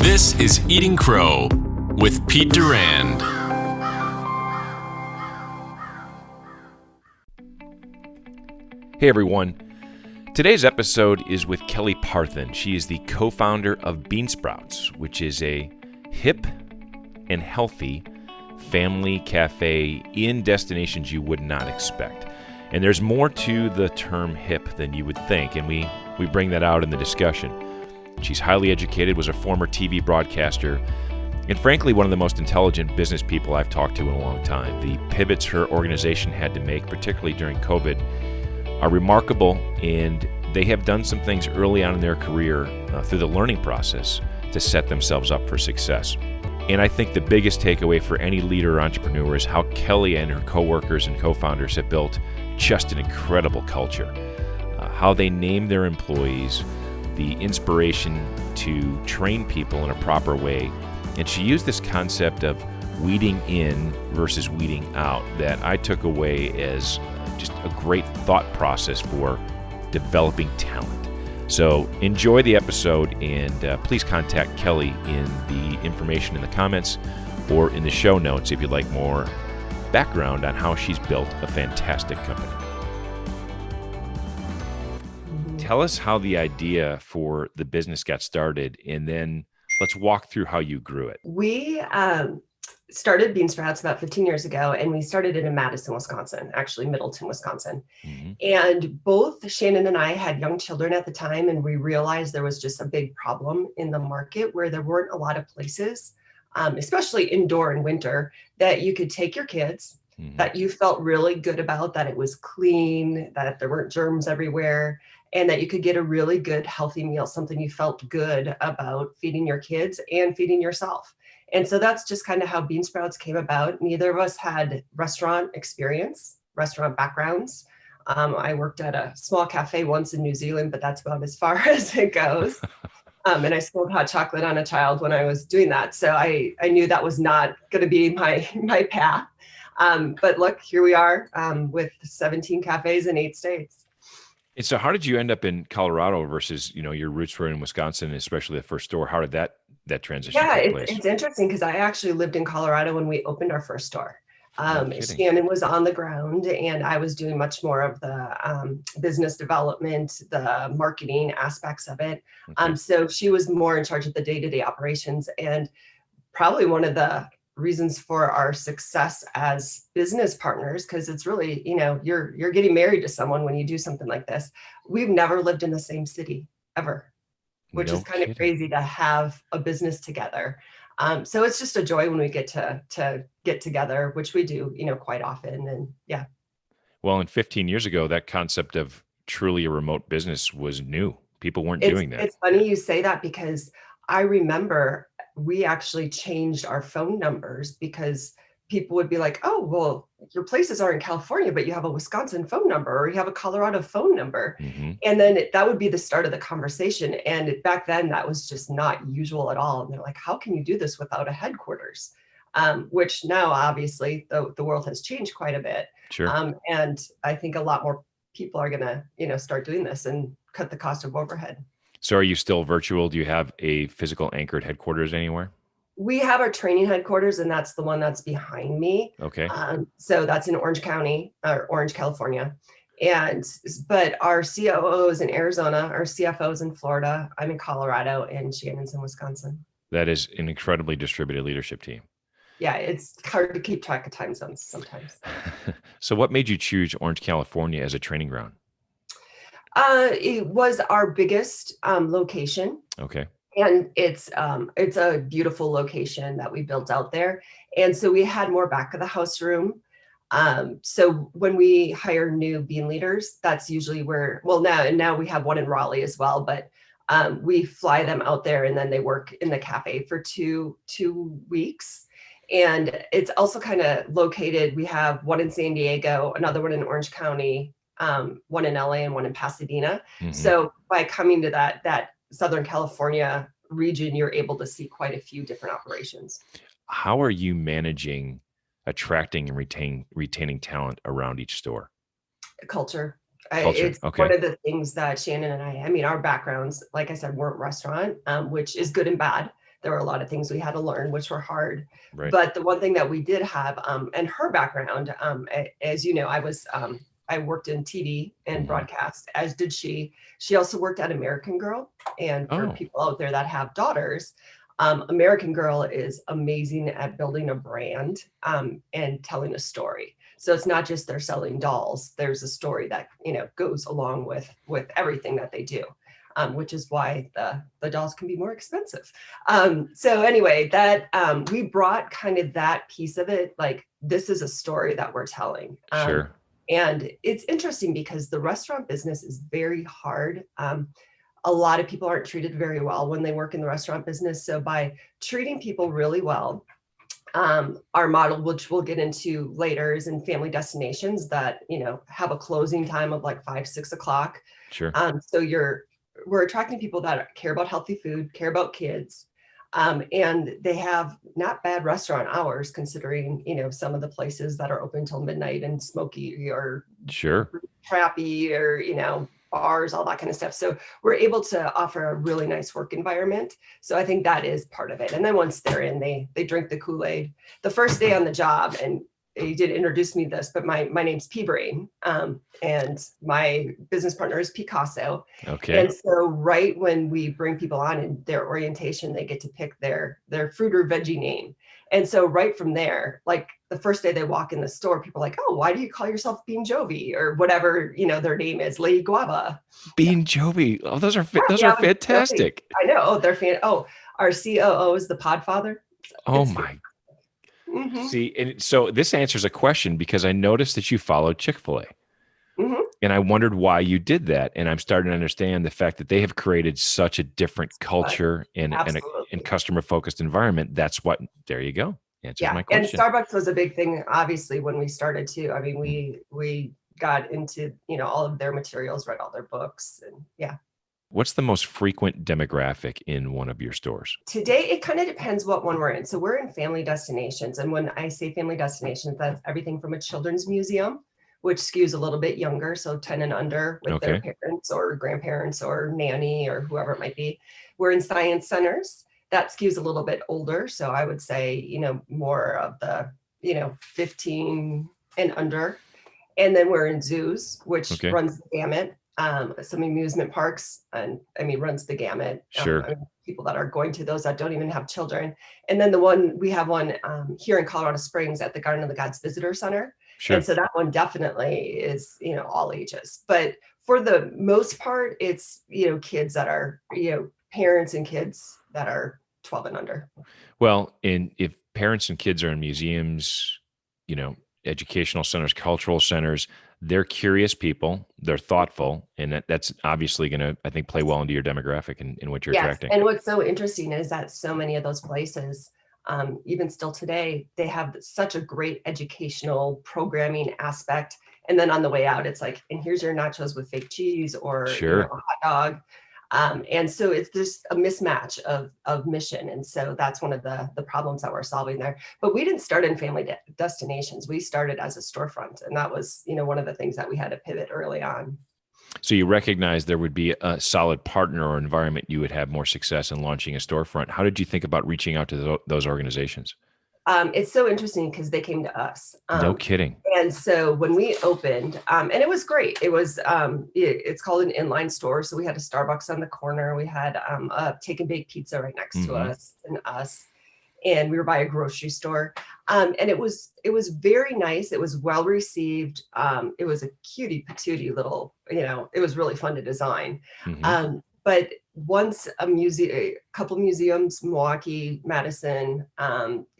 This is Eating Crow with Pete Durand. Hey everyone. Today's episode is with Kelly Parthen. She is the co-founder of Beansprouts, which is a hip and healthy family cafe in destinations you would not expect. And there's more to the term hip than you would think, and we bring that out in the discussion. She's highly educated, was a former TV broadcaster, and frankly, one of the most intelligent business people I've talked to in a long time. The pivots her organization had to make, particularly during COVID, are remarkable, and they have done some things early on in their career through the learning process to set themselves up for success. And I think the biggest takeaway for any leader or entrepreneur is how Kelly and her coworkers and co-founders have built just an incredible culture. How they name their employees, the inspiration to train people in a proper way. And she used this concept of weeding in versus weeding out that I took away as just a great thought process for developing talent. So enjoy the episode, and please contact Kelly in the information in the comments or in the show notes if you'd like more background on how she's built a fantastic company. Tell us how the idea for the business got started, and then let's walk through how you grew it. We started Beansprouts about 15 years ago, and we started it in Madison, Wisconsin, actually Middleton, Wisconsin. Mm-hmm. And both Shannon and I had young children at the time, and we realized there was just a big problem in the market where there weren't a lot of places, especially indoor in winter, that you could take your kids, mm-hmm. that you felt really good about, that it was clean, that there weren't germs everywhere, and that you could get a really good, healthy meal, something you felt good about feeding your kids and feeding yourself. And so that's just kind of how Beansprouts came about. Neither of us had restaurant experience, restaurant backgrounds. I worked at a small cafe once in New Zealand, but that's about as far as it goes. And I spilled hot chocolate on a child when I was doing that. So I knew that was not going to be my path. But look, here we are with 17 cafes in 8 states. And so how did you end up in Colorado versus, your roots were in Wisconsin, especially the first store? How did that transition take place? It's interesting because I actually lived in Colorado when we opened our first store. Shannon was on the ground, and I was doing much more of the business development, the marketing aspects of it. Okay. So she was more in charge of the day-to-day operations, and probably one of the reasons for our success as business partners, because it's really, you're getting married to someone when you do something like this. We've never lived in the same city ever, which is kind of crazy to have a business together. So it's just a joy when we get to get together, which we do, quite often. And yeah. Well, and 15 years ago, that concept of truly a remote business was new. People weren't doing that. It's funny you say that, because I remember we actually changed our phone numbers because people would be like, oh, well, your places are in California, but you have a Wisconsin phone number, or you have a Colorado phone number. Mm-hmm. And then that would be the start of the conversation. And back then that was just not usual at all. And they're like, how can you do this without a headquarters? Which now, obviously, the world has changed quite a bit. Sure. And I think a lot more people are going to, start doing this and cut the cost of overhead. So are you still virtual? Do you have a physical anchored headquarters anywhere? We have our training headquarters, and that's the one that's behind me. Okay. So that's in Orange County, or Orange, California. But our COO is in Arizona, our CFO is in Florida, I'm in Colorado, and Shannon's in Wisconsin. That is an incredibly distributed leadership team. Yeah, it's hard to keep track of time zones sometimes. So what made you choose Orange, California as a training ground? It was our biggest location. Okay. And it's a beautiful location that we built out there. And so we had more back of the house room. So when we hire new bean leaders, that's usually where, now we have one in Raleigh as well, but we fly them out there, and then they work in the cafe for two weeks. And it's also kind of located, we have one in San Diego, another one in Orange County, one in LA, and one in Pasadena. Mm-hmm. So by coming to that Southern California region, you're able to see quite a few different operations. How are you managing attracting and retaining talent around each store? Culture. It's okay. One of the things that Shannon and I mean, our backgrounds, like I said, weren't restaurant, which is good and bad. there were a lot of things we had to learn, which were hard. Right. But the one thing that we did have, and her background, as you know, I worked in TV and broadcast, as did she. She also worked at American Girl. And for people out there that have daughters, American Girl is amazing at building a brand and telling a story. So it's not just they're selling dolls. There's a story that, goes along with everything that they do, which is why the dolls can be more expensive. So anyway, that we brought kind of that piece of it, like this is a story that we're telling. Sure. And it's interesting because the restaurant business is very hard. A lot of people aren't treated very well when they work in the restaurant business. So by treating people really well, our model, which we'll get into later, is in family destinations that, have a closing time of like 5, 6 o'clock. Sure. So we're attracting people that care about healthy food, care about kids, and they have not bad restaurant hours considering, some of the places that are open till midnight and smoky or sure trappy or, bars, all that kind of stuff. So we're able to offer a really nice work environment. So I think that is part of it. And then once they're in, they drink the Kool-Aid. The first day on the job, and you did introduce me this, but my name's P Brain, and my business partner is Picasso. Okay. And so right when we bring people on in their orientation, they get to pick their fruit or veggie name. And so right from there, like the first day they walk in the store, people are like, oh, why do you call yourself Bean Jovi or whatever, their name is, Lady Guava. Bean Jovi. Oh, those are fantastic. I know. Oh, they're fan. Oh, our COO is the Podfather. Oh my. See, and so this answers a question because I noticed that you followed Chick-fil-A. And I wondered why you did that. And I'm starting to understand the fact that they have created such a different culture and customer-focused environment. That's what, there you go. Answers my question. And Starbucks was a big thing, obviously, when we started too. I mean, we got into, all of their materials, read all their books, and What's the most frequent demographic in one of your stores? Today, it kind of depends what one we're in. So we're in family destinations. And when I say family destinations, that's everything from a children's museum, which skews a little bit younger, so 10 and under with their parents or grandparents or nanny or whoever it might be. We're in science centers. That skews a little bit older. So I would say, more of the, 15 and under. And then we're in zoos, which runs the gamut. Some amusement parks, and runs the gamut. Sure. People that are going to those that don't even have children. And then we have one here in Colorado Springs at the Garden of the Gods Visitor Center. Sure. And so that one definitely is, all ages. But for the most part, it's, kids that are, parents and kids that are 12 and under. Well, and if parents and kids are in museums, educational centers, cultural centers, they're curious people, they're thoughtful, and that's obviously going to, I think, play well into your demographic and what you're attracting. And what's so interesting is that so many of those places, even still today, they have such a great educational programming aspect. And then on the way out, it's like, and here's your nachos with fake cheese or a hot dog. And so it's just a mismatch of mission. And so that's one of the problems that we're solving there. But we didn't start in family destinations. We started as a storefront. And that was, one of the things that we had to pivot early on. So you recognize there would be a solid partner or environment you would have more success in launching a storefront. How did you think about reaching out to those organizations? It's so interesting because they came to us. No kidding. And so when we opened, and it was great. It was, it's called an inline store. So we had a Starbucks on the corner. We had a Take and Bake Pizza right next to us, and we were by a grocery store. And it was very nice. It was well received. It was a cutie patootie little, it was really fun to design. But once a couple museums, Milwaukee, Madison,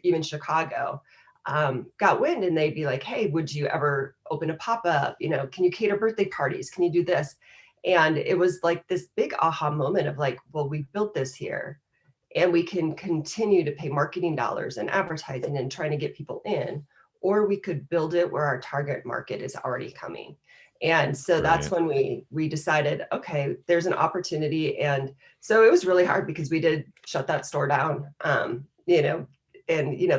even Chicago, got wind, and they'd be like, hey, would you ever open a pop-up? Can you cater birthday parties? Can you do this? And it was like this big aha moment of like, well, we built this here, and we can continue to pay marketing dollars and advertising and trying to get people in, or we could build it where our target market is already coming. And so that's when we decided, okay, there's an opportunity. And so it was really hard because we did shut that store down, and,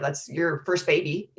that's your first baby,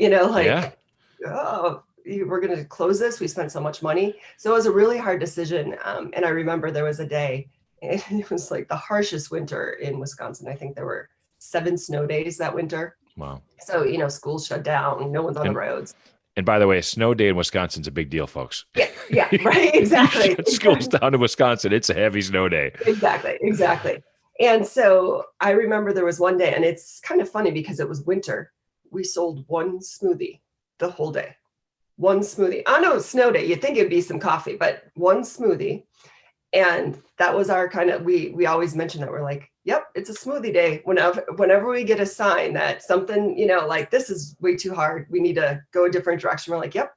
oh, we're going to close this. We spent so much money. So it was a really hard decision. And I remember there was a day, it was like the harshest winter in Wisconsin. I think there were 7 snow days that winter. Wow. So, schools shut down, no one's on the roads. And by the way, a snow day in Wisconsin's a big deal, folks. Yeah, right. Exactly. You shut schools down in Wisconsin, it's a heavy snow day. Exactly. And so I remember there was one day, and it's kind of funny because it was winter. We sold one smoothie the whole day. One smoothie. I know it's snow day. You'd think it'd be some coffee, but one smoothie. And that was our kind of, we always mention that. We're like, yep, it's a smoothie day. Whenever we get a sign that something, like this is way too hard, we need to go a different direction. We're like, yep,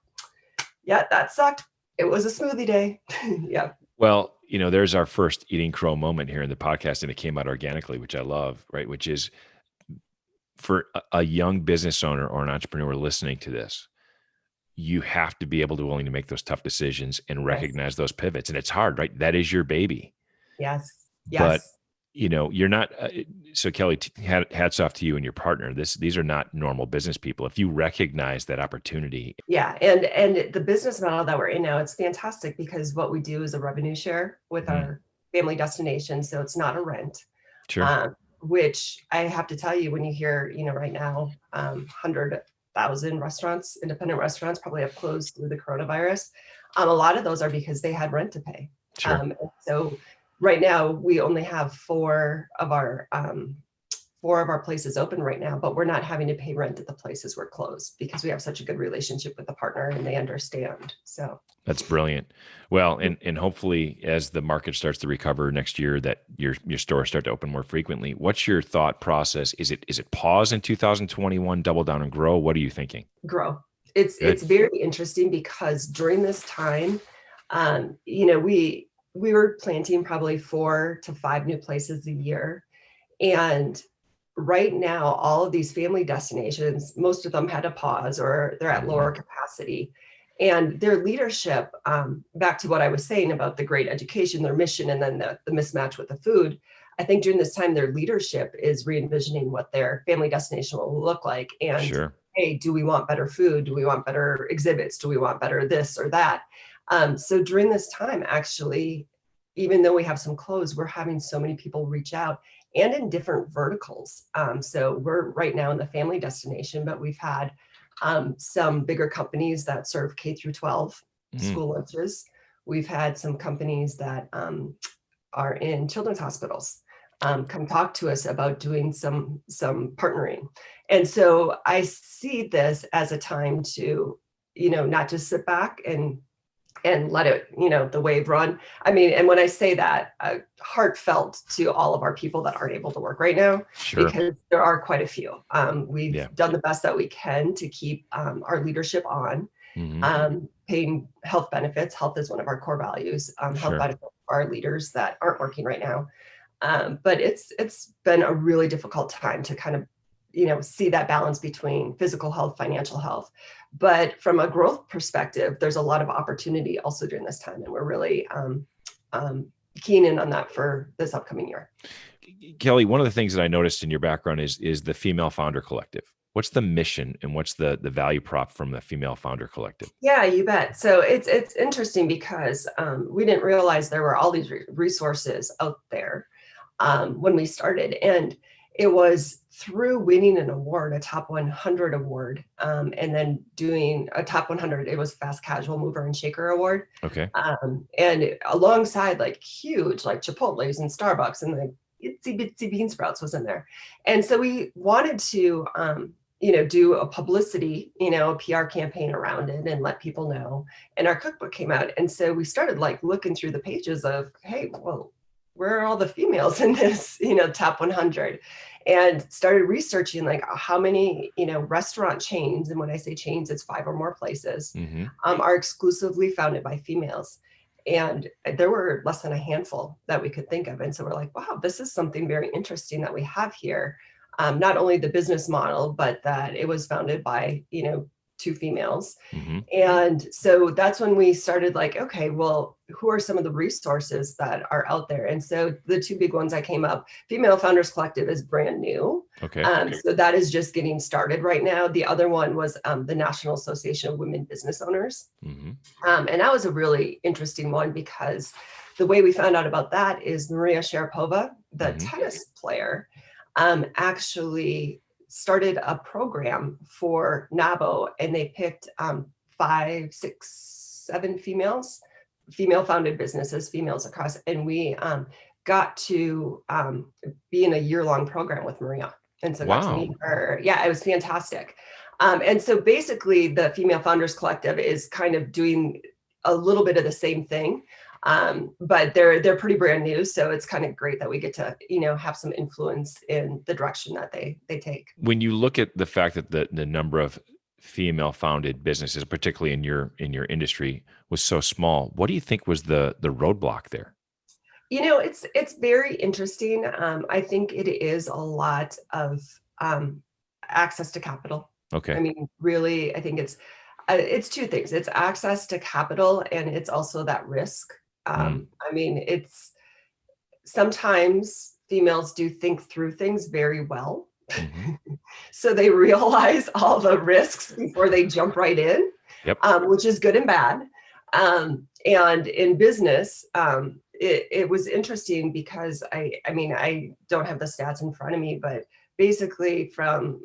yeah, that sucked. It was a smoothie day. Yeah. Well, there's our first Eating Crow moment here in the podcast, and it came out organically, which I love, right? Which is for a young business owner or an entrepreneur listening to this, you have to be able to willing to make those tough decisions and recognize those pivots. And it's hard, right? That is your baby. Yes. But you're not, so Kelly, hats off to you and your partner. These are not normal business people. If you recognize that opportunity. Yeah. And the business model that we're in now, it's fantastic because what we do is a revenue share with our family destination. So it's not a rent. Sure. Which I have to tell you, when you hear, right now, 100,000 restaurants, independent restaurants probably have closed through the coronavirus. A lot of those are because they had rent to pay. Sure. So right now we only have four of our places open right now, but we're not having to pay rent at the places we're closed because we have such a good relationship with the partner and they understand. So that's brilliant. Well, and hopefully as the market starts to recover next year, that your stores start to open more frequently. What's your thought process? Is it pause in 2021, double down and grow? What are you thinking? Grow. It's very interesting because during this time, we were planting probably 4 to 5 new places a year. And right now, all of these family destinations, most of them had a pause or they're at lower capacity. And their leadership, back to what I was saying about the great education, their mission, and then the mismatch with the food, I think during this time, their leadership is re-envisioning what their family destination will look like. And hey, do we want better food? Do we want better exhibits? Do we want better this or that? So during this time, actually, even though we have some closed, we're having so many people reach out and in different verticals. So we're right now in the family destination, but we've had some bigger companies that serve K through 12 school lunches. We've had some companies that are in children's hospitals come talk to us about doing some partnering. And so I see this as a time to, not just sit back and let it, the wave run. I mean, and when I say that, heartfelt to all of our people that aren't able to work right now, because there are quite a few. We've done the best that we can to keep our leadership on, paying health benefits. Health is one of our core values, health benefits for our leaders that aren't working right now. But it's been a really difficult time to kind of, see that balance between physical health, financial health. But from a growth perspective, there's a lot of opportunity also during this time. And we're really keen in on that for this upcoming year. Kelly, one of the things that I noticed in your background is the Female Founder Collective. What's the mission and what's the value prop from the Female Founder Collective? Yeah, you bet. So it's interesting because we didn't realize there were all these resources out there when we started. And it was through winning an award, a top 100 award, and then doing a top 100, it was Fast Casual Mover and Shaker Award. Okay. And alongside like huge, like Chipotle's and Starbucks and the itsy bitsy Beansprouts was in there. And so we wanted to, do a publicity, a PR campaign around it and let people know. And our cookbook came out. And so we started like looking through the pages of, hey, well, where are all the females in this, top 100? And started researching like how many, restaurant chains, and when I say chains, it's 5 or more places, are exclusively founded by females. And there were less than a handful that we could think of. And so we're like, wow, this is something very interesting that we have here. Not only the business model, but that it was founded by, 2 females. And so that's when we started like, okay, well, who are some of the resources that are out there? And so the 2 big ones I came up, Female Founders Collective is brand new. Okay. So that is just getting started right now. The other one was the National Association of Women Business Owners. And that was a really interesting one because the way we found out about that is Maria Sharapova, the tennis player, actually started a program for NABO, and they picked 5, 6, 7 female-founded businesses, females across, and we got to be in a year-long program with Maria. And so got to meet her. Yeah, it was fantastic. And so basically the Female Founders Collective is kind of doing a little bit of the same thing. But they're pretty brand new. So it's kind of great that we get to, have some influence in the direction that they take. When you look at the fact that the number of female founded businesses, particularly in your industry, was so small, what do you think was the roadblock there? It's very interesting. I think it is a lot of access to capital. Okay. I mean, really, I think it's two things. It's access to capital, and it's also that risk. I mean, it's sometimes females do think through things very well. So they realize all the risks before they jump right in, which is good and bad. And in business, it was interesting because I mean, I don't have the stats in front of me, but basically from,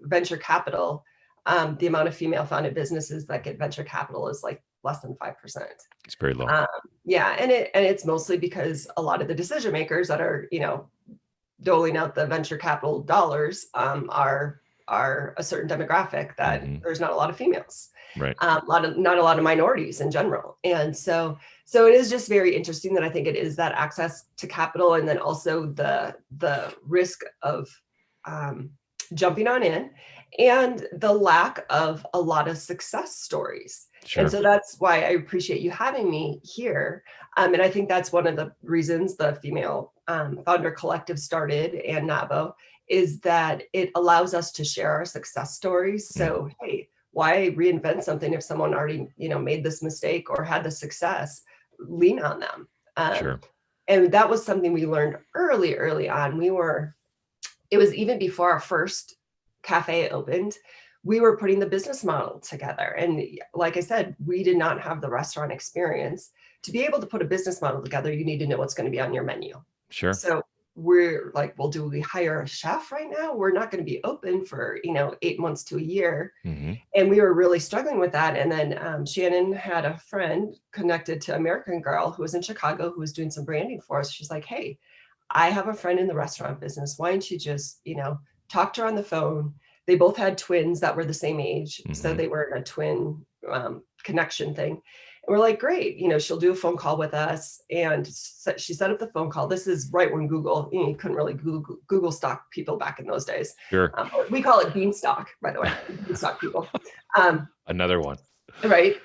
venture capital, the amount of female founded businesses that get venture capital is like less than 5%. It's very low. Yeah. And it's mostly because a lot of the decision makers that are, doling out the venture capital dollars are a certain demographic that there's not a lot of females. Right. Not a lot of minorities in general. And so it is just very interesting that I think it is that access to capital, and then also the risk of jumping on in, and the lack of a lot of success stories. Sure. And so that's why I appreciate you having me here. And I think that's one of the reasons the Female Founder Collective started, and NABO, is that it allows us to share our success stories. So, hey, why reinvent something if someone already, made this mistake or had the success? Lean on them. Sure. And that was something we learned early on. It was even before our first cafe opened, we were putting the business model together. And like I said, we did not have the restaurant experience. To be able to put a business model together, you need to know what's going to be on your menu. Sure. So we're like, well, do we hire a chef right now? We're not going to be open for, 8 months to a year. And we were really struggling with that. And then Shannon had a friend connected to American Girl who was in Chicago, who was doing some branding for us. She's like, hey, I have a friend in the restaurant business. Why don't you just, talk to her on the phone? They both had twins that were the same age. So they were in a twin connection thing. And we're like, great, she'll do a phone call with us. And she set up the phone call. This is right when Google, you couldn't really Google stock people back in those days. Sure. We call it Beanstalk, by the way, Beanstalk people. Another one. Right.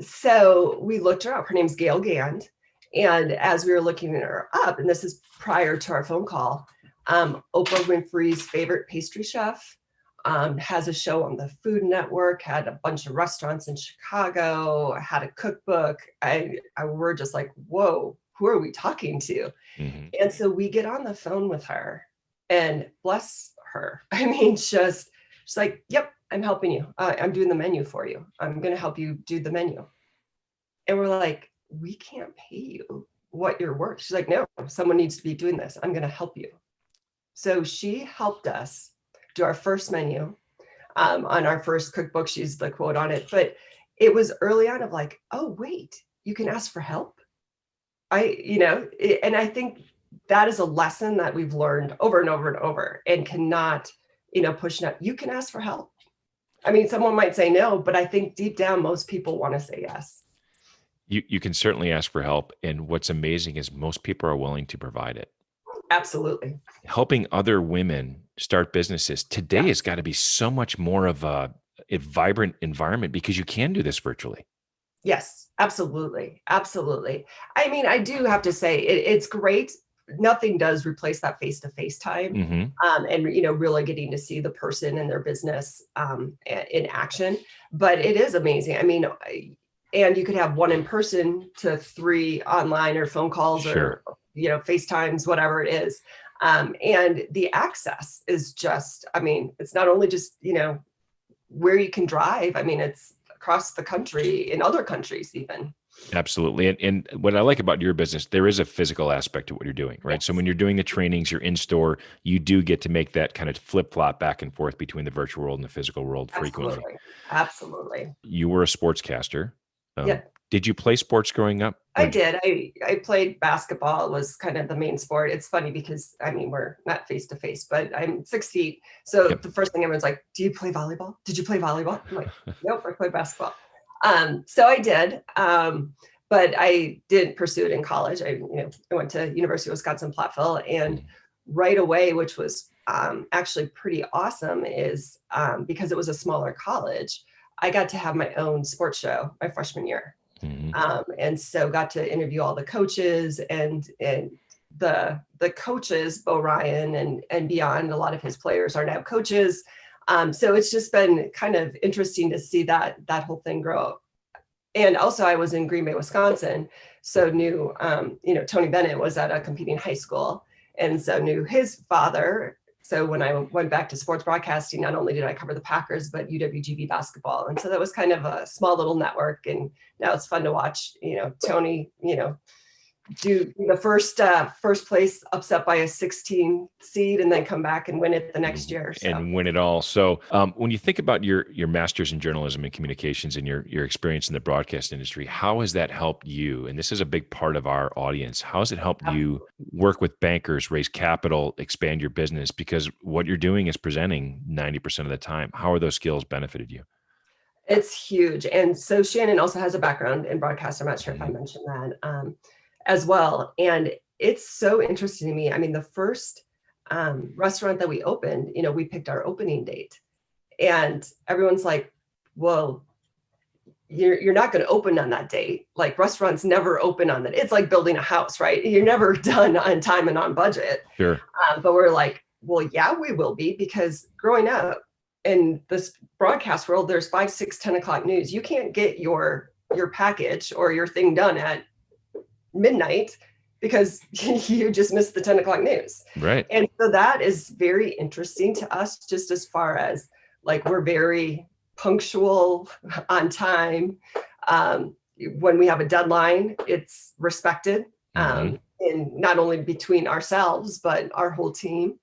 So we looked her up. Her name's Gail Gand. And as we were looking her up, and this is prior to our phone call, Oprah Winfrey's favorite pastry chef, has a show on the Food Network, had a bunch of restaurants in Chicago, had a cookbook. We're just like, whoa, who are we talking to? And so we get on the phone with her, and bless her. I mean, she's like, yep, I'm helping you. I'm doing the menu for you. I'm going to help you do the menu. And we're like, we can't pay you what you're worth. She's like, no, someone needs to be doing this. I'm going to help you. So she helped us do our first menu on our first cookbook. She's the quote on it, but it was early on of like, oh, wait, you can ask for help. And I think that is a lesson that we've learned over and over and over, and cannot, push up. You can ask for help. I mean, someone might say no, but I think deep down, most people want to say yes. You can certainly ask for help. And what's amazing is most people are willing to provide it. Absolutely. Helping other women start businesses today has got to be so much more of a vibrant environment, because you can do this virtually. Yes, absolutely. Absolutely. I mean, I do have to say it's great. Nothing does replace that face-to-face time. And, really getting to see the person and their business in action. But it is amazing. I mean, and you could have one in person to 3 online or phone calls, or, FaceTimes, whatever it is. And the access is just, I mean, it's not only just, where you can drive. I mean, it's across the country, in other countries even. Absolutely. And what I like about your business, there is a physical aspect to what you're doing, right? Yes. So when you're doing the trainings, you're in store, you do get to make that kind of flip flop back and forth between the virtual world and the physical world frequently. Absolutely. You were a sportscaster. Yeah. Did you play sports growing up? I did. I played basketball, was kind of the main sport. It's funny because we're not face to face, but I'm 6 feet. So Yep. the first thing everyone's like, do you play volleyball? Did you play volleyball? I'm like, nope, I played basketball. So I did. But I didn't pursue it in college. I went to University of Wisconsin-Platteville, and right away, which was actually pretty awesome, is because it was a smaller college, I got to have my own sports show my freshman year. And so got to interview all the coaches and the coaches, Bo Ryan and beyond. A lot of his players are now coaches. So it's just been kind of interesting to see that whole thing grow. And also I was in Green Bay, Wisconsin, so knew, Tony Bennett was at a competing high school, and so knew his father. So when I went back to sports broadcasting, not only did I cover the Packers, but UWGB basketball. And so that was kind of a small little network. And now it's fun to watch, Tony, do the first place upset by a 16 seed and then come back and win it the next year. So. And win it all. So when you think about your master's in journalism and communications and your experience in the broadcast industry, how has that helped you? And this is a big part of our audience. How has it helped you work with bankers, raise capital, expand your business? Because what you're doing is presenting 90% of the time. How are those skills benefited you? It's huge. And so Shannon also has a background in broadcast. I'm not sure if I mentioned that. As well. And it's so interesting to me. I mean, the first restaurant that we opened, we picked our opening date, and everyone's like, well, you're not going to open on that date. Like, restaurants never open on that. It's like building a house, right? You're never done on time and on budget. Sure. But we're like, well, yeah, we will be, because growing up in this broadcast world, there's 5, 6, 10 o'clock news. You can't get your package or your thing done at midnight because you just missed the 10 o'clock news. Right. And so that is very interesting to us, just as far as like, we're very punctual, on time. When we have a deadline, it's respected, in not only between ourselves, but our whole team.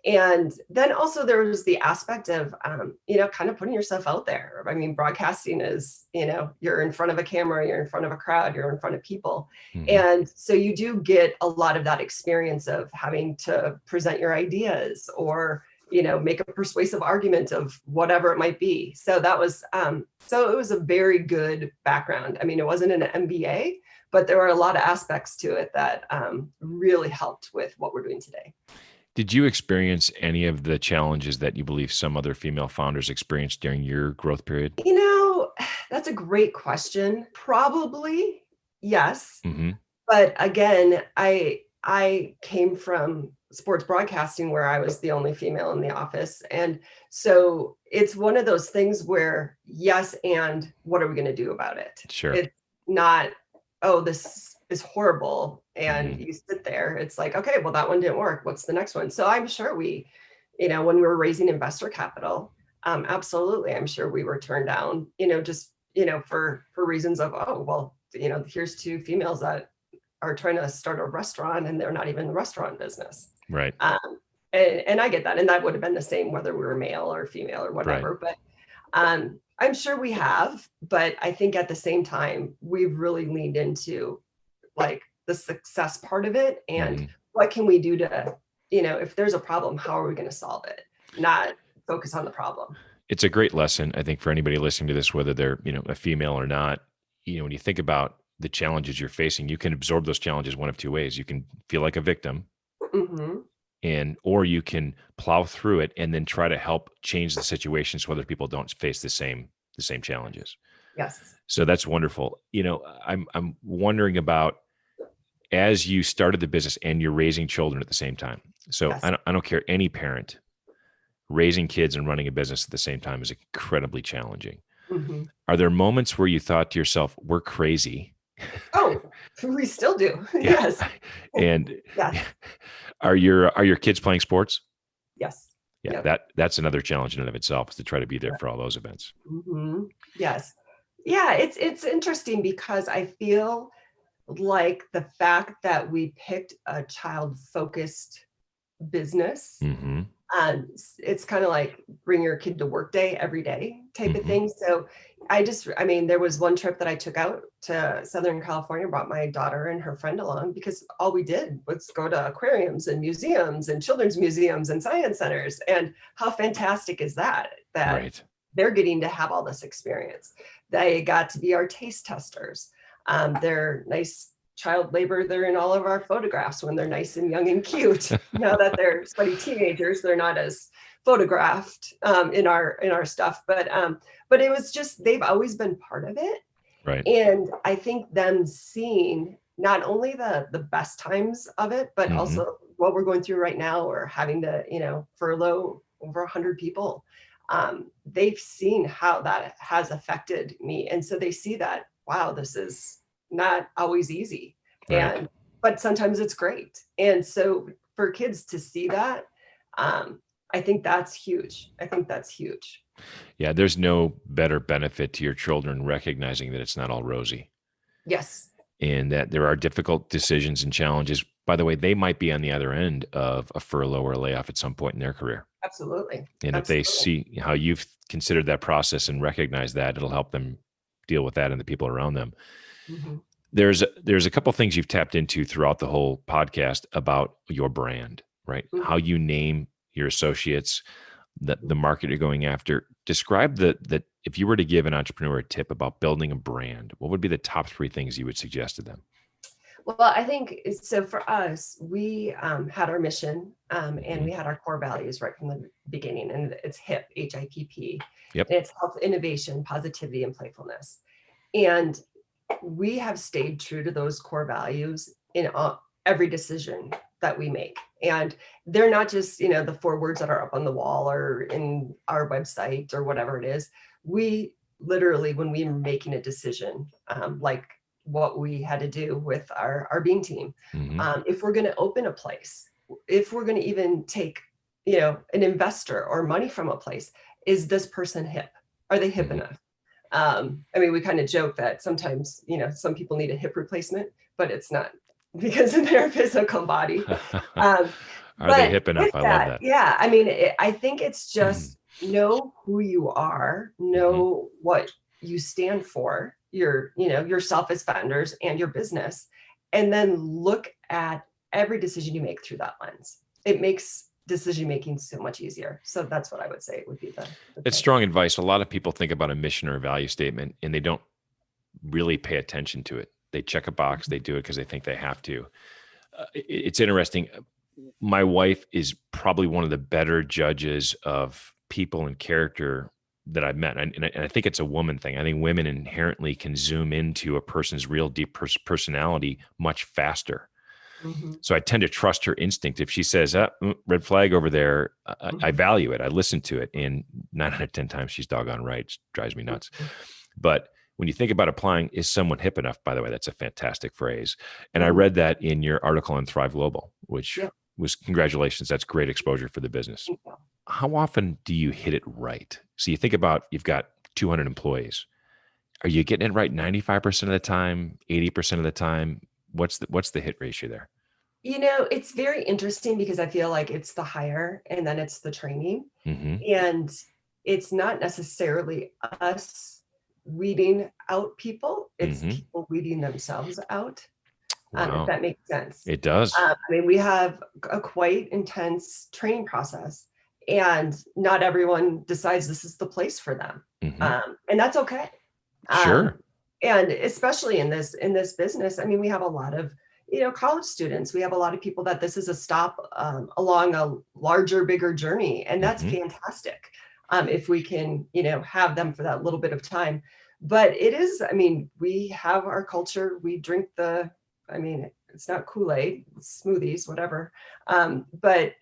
And then also there was the aspect of, kind of putting yourself out there. I mean, broadcasting is, you're in front of a camera, you're in front of a crowd, you're in front of people. And so you do get a lot of that experience of having to present your ideas or, make a persuasive argument of whatever it might be. So that was, so it was a very good background. I mean, it wasn't an MBA, but there were a lot of aspects to it that really helped with what we're doing today. Did you experience any of the challenges that you believe some other female founders experienced during your growth period? That's a great question. Probably, yes. But again, I came from sports broadcasting where I was the only female in the office. And so it's one of those things where, yes, and what are we going to do about it? Sure. It's not, oh, this is horrible. And you sit there, it's like, okay, well, that one didn't work. What's the next one? So I'm sure we, when we were raising investor capital, absolutely, I'm sure we were turned down, just, for reasons of, oh, well, here's 2 females that are trying to start a restaurant and they're not even in the restaurant business. Right. And I get that. And that would have been the same whether we were male or female or whatever. Right. But I'm sure we have, but I think at the same time, we've really leaned into like the success part of it. And what can we do to, if there's a problem, how are we going to solve it? Not focus on the problem. It's a great lesson, I think, for anybody listening to this, whether they're, a female or not. When you think about the challenges you're facing, you can absorb those challenges one of 2 ways. You can feel like a victim, or you can plow through it and then try to help change the situation so other people don't face the same challenges. Yes. So that's wonderful. I'm wondering about, as you started the business and you're raising children at the same time. So yes. I don't care, any parent raising kids and running a business at the same time is incredibly challenging. Are there moments where you thought to yourself, we're crazy? Oh, we still do. Yes. And yes. Are your kids playing sports? Yes. Yeah. Yep. That's another challenge in and of itself, is to try to be there for all those events. Yes. Yeah, it's interesting because I feel like the fact that we picked a child-focused business, Mm-hmm. it's kind of like bring your kid to work day every day type of Mm-hmm. thing. So I mean, there was one trip that I took out to Southern California, brought my daughter and her friend along because all we did was go to aquariums and museums and children's museums and science centers. And how fantastic is that, that Right. they're getting to have all this experience. They got to be our taste testers. They're nice child labor. They're in all of our photographs when they're nice and young and cute. Now that they're sweaty teenagers, they're not as photographed in our stuff. But it was just, they've always been part of it. Right. And I think them seeing not only the best times of it, but Mm-hmm. also what we're going through right now, or having to, furlough over 100 people. They've seen how that has affected me. And so they see that, wow, this is not always easy. Right. But sometimes it's great. And so for kids to see that, I think that's huge. I think that's huge. Yeah, there's no better benefit to your children recognizing that it's not all rosy Yes. and that there are difficult decisions and challenges. By the way, they might be on the other end of a furlough or a layoff at some point in their career. Absolutely. And if they see how you've considered that process and recognize that, it'll help them deal with that and the people around them. Mm-hmm. There's a couple things you've tapped into throughout the whole podcast about your brand, right? Mm-hmm. How you name your associates, the market you're going after. Describe that if you were to give an entrepreneur a tip about building a brand, what would be the top 3 things you would suggest to them? Well, I think so. For us, we had our mission and we had our core values right from the beginning, and it's HIP, HIPP. Yep. And it's health, innovation, positivity, and playfulness. And we have stayed true to those core values in every decision that we make. And they're not just, the 4 words that are up on the wall or in our website or whatever it is. We literally, when we were making a decision, like what we had to do with our Bean team, if we're going to open a place, if we're going to even take, an investor or money from a place, is this person hip? Are they hip enough? I mean, we kind of joke that sometimes, some people need a hip replacement, but it's not because of their physical body. Are they hip enough? I love that. Yeah. I mean, I think it's just know who you are, know what you stand for, yourself as founders and your business, and then look at every decision you make through that lens. It makes decision making so much easier. So that's what I would say would be the It's strong advice. A lot of people think about a mission or a value statement and they don't really pay attention to it. They check a box, they do it because they think they have to. It's interesting. My wife is probably one of the better judges of people and character that I've met. And I think it's a woman thing. I think women inherently can zoom into a person's real deep personality much faster. So I tend to trust her instinct. If she says, red flag over there, I value it. I listen to it. And 9 out of 10 times she's doggone right. It drives me nuts. But when you think about applying, is someone hip enough? By the way, that's a fantastic phrase. And I read that in your article on Thrive Global, which was congratulations. That's great exposure for the business. How often do you hit it right? So you think about, you've got 200 employees. Are you getting it right 95% of the time, 80% of the time? What's the hit ratio there? It's very interesting because I feel like it's the hire and then it's the training. And it's not necessarily us weeding out people. It's people weeding themselves out. Wow. If that makes sense. It does. I mean, we have a quite intense training process, and not everyone decides this is the place for them. And that's okay. Sure. And especially in this business, I mean, we have a lot of, college students. We have a lot of people that this is a stop along a larger, bigger journey. And that's fantastic. If we can, have them for that little bit of time. But it is, I mean, we have our culture. We drink it's not Kool-Aid, it's smoothies, whatever. But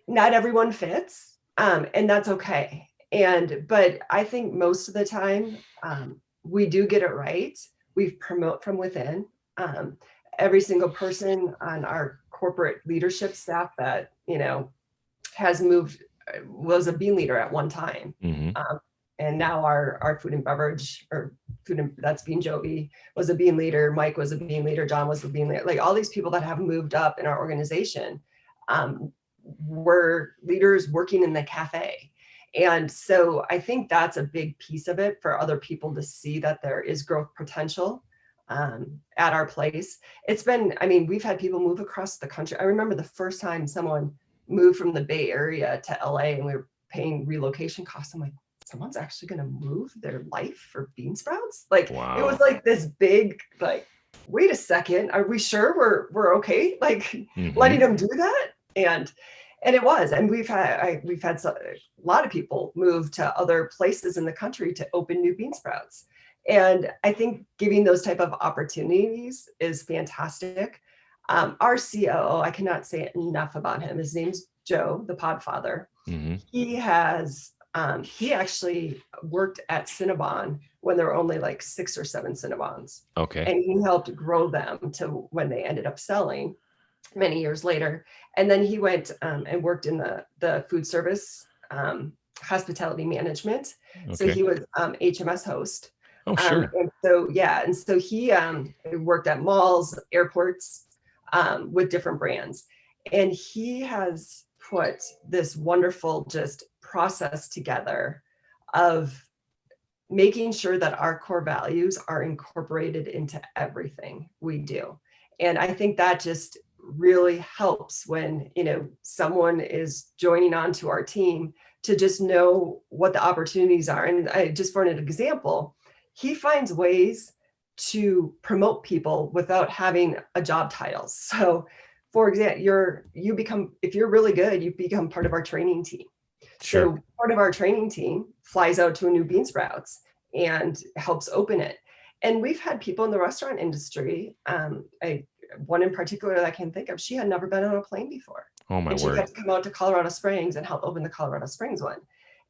not everyone fits. And that's okay. But I think most of the time, we do get it right. We promote from within. Every single person on our corporate leadership staff that, has moved was a Bean leader at one time. And now our food and beverage that's Bean Jovi was a bean leader. Mike was a bean leader. John was a bean leader. Like all these people that have moved up in our organization were leaders working in the cafe. And so I think that's a big piece of it for other people to see that there is growth potential at our place. We've had people move across the country. I remember the first time someone moved from the Bay Area to LA and we were paying relocation costs. I'm like, someone's actually going to move their life for Beansprouts? Like, wow. It was like this big, like, wait a second, are we sure we're okay? Like letting them do that? And it was, and we've had a lot of people move to other places in the country to open new Beansprouts. And I think giving those type of opportunities is fantastic. Our COO, I cannot say enough about him. His name's Joe, the Podfather. He actually worked at Cinnabon when there were only like 6 or 7 Cinnabons. Okay. And he helped grow them to when they ended up selling many years later. And then he went and worked in the food service, hospitality management. Okay. So he was HMS host. Oh, sure. And so he worked at malls, airports, with different brands. And he has put this wonderful just process together of making sure that our core values are incorporated into everything we do. And I think that just really helps when, someone is joining onto our team to just know what the opportunities are. And just for an example, he finds ways to promote people without having a job title. So for example, if you're really good, you become part of our training team. Sure. So part of our training team flies out to a new Beansprouts and helps open it. And we've had people in the restaurant industry, one in particular that I can think of, she had never been on a plane before. Oh my word. And she got to come out to Colorado Springs and help open the Colorado Springs one.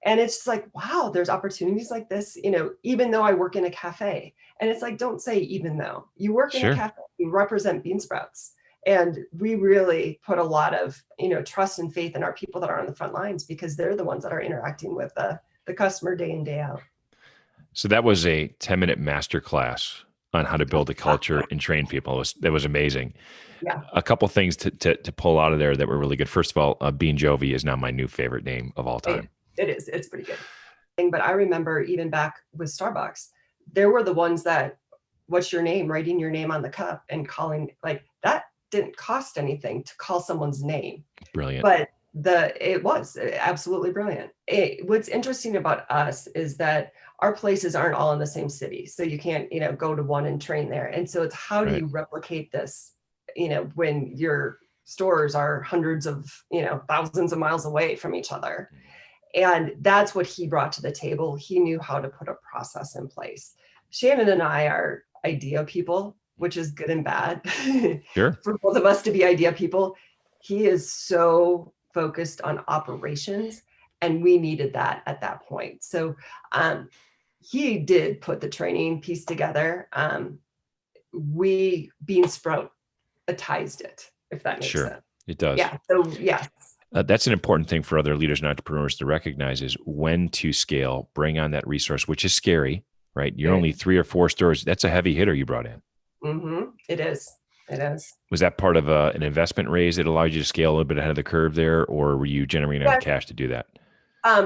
And it's just like, wow, there's opportunities like this, even though I work in a cafe. And it's like, don't say even though. You work in a cafe, you represent Beansprouts. And we really put a lot of, trust and faith in our people that are on the front lines because they're the ones that are interacting with the customer day in, day out. So that was a 10-minute masterclass on how to build a culture and train people. That was amazing. Yeah. A couple things to pull out of there that were really good. First of all, Bean Jovi is now my new favorite name of all time. It is. It's pretty good. But I remember even back with Starbucks, there were the ones that, what's your name? Writing your name on the cup and calling, like that didn't cost anything to call someone's name. Brilliant. But it was absolutely brilliant. What's interesting about us is that our places aren't all in the same city. So you can't, go to one and train there. And so it's how do you replicate this, when your stores are hundreds of, thousands of miles away from each other. And that's what he brought to the table. He knew how to put a process in place. Shannon and I are idea people, which is good and bad. Sure. For both of us to be idea people. He is so focused on operations, and we needed that at that point. So he did put the training piece together. We Beansproutized it, if that makes sense. It does. Yeah. So yeah. That's an important thing for other leaders and entrepreneurs to recognize is when to scale, bring on that resource, which is scary, right? You're only 3 or 4 stores. That's a heavy hitter you brought in. It is. It is. Was that part of an investment raise that allowed you to scale a little bit ahead of the curve there, or were you generating enough cash to do that?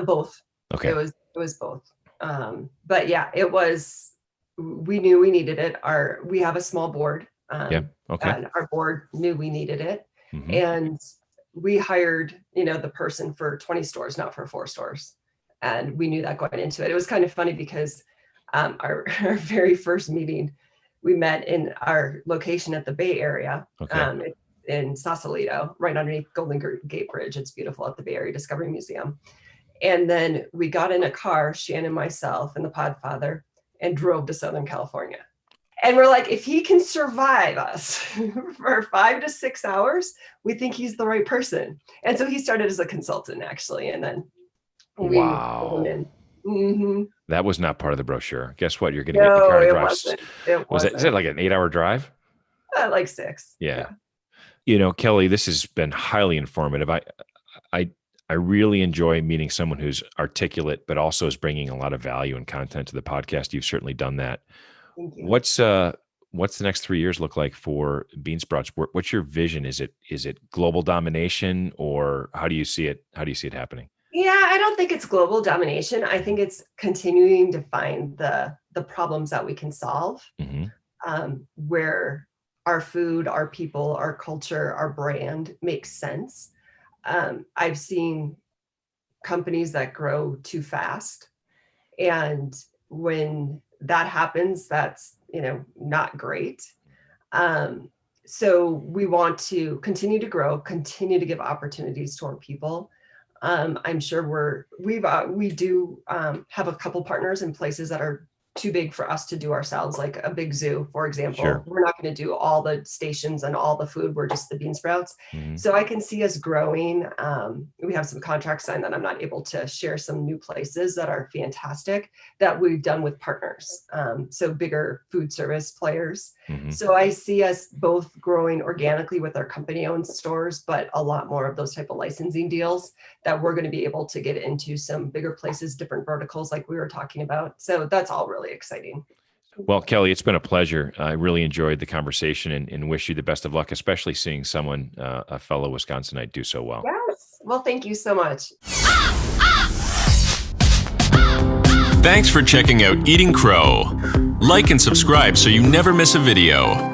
Both. Okay. It was both. But yeah, it was. We knew we needed it. We have a small board. And our board knew we needed it, and we hired, the person for 20 stores, not for 4 stores. And we knew that going into it. It was kind of funny because our very first meeting, we met in our location at the Bay Area, in Sausalito, right underneath Golden Gate Bridge. It's beautiful at the Bay Area Discovery Museum. And then we got in a car, Shannon, myself, and the Podfather, and drove to Southern California. And we're like, if he can survive us for 5 to 6 hours, we think he's the right person. And so he started as a consultant, actually. And then we pulled him in. That was not part of the brochure. Guess what? You're going to get in the car and drive. Is it like an 8-hour drive? Like 6. Yeah. Kelly, this has been highly informative. I really enjoy meeting someone who's articulate, but also is bringing a lot of value and content to the podcast. You've certainly done that. Thank you. What's the next 3 years look like for Beansprouts? What's your vision? Is it global domination, or how do you see it? How do you see it happening? Yeah, I don't think it's global domination. I think it's continuing to find the problems that we can solve, where our food, our people, our culture, our brand makes sense. I've seen companies that grow too fast, and when that happens, that's not great. So we want to continue to grow, continue to give opportunities to our people. I'm sure we do have a couple partners in places that are too big for us to do ourselves, like a big zoo, for example. Sure. We're not going to do all the stations and all the food. We're just the Beansprouts. So I can see us growing. We have some contracts signed that I'm not able to share, some new places that are fantastic that we've done with partners. So bigger food service players. So I see us both growing organically with our company-owned stores, but a lot more of those type of licensing deals that we're going to be able to get into some bigger places, different verticals like we were talking about. So that's all really exciting. Well, Kelly, it's been a pleasure. I really enjoyed the conversation and wish you the best of luck, especially seeing someone, a fellow Wisconsinite, do so well. Yes. Well, thank you so much. Thanks for checking out Eating Crow. Like and subscribe so you never miss a video.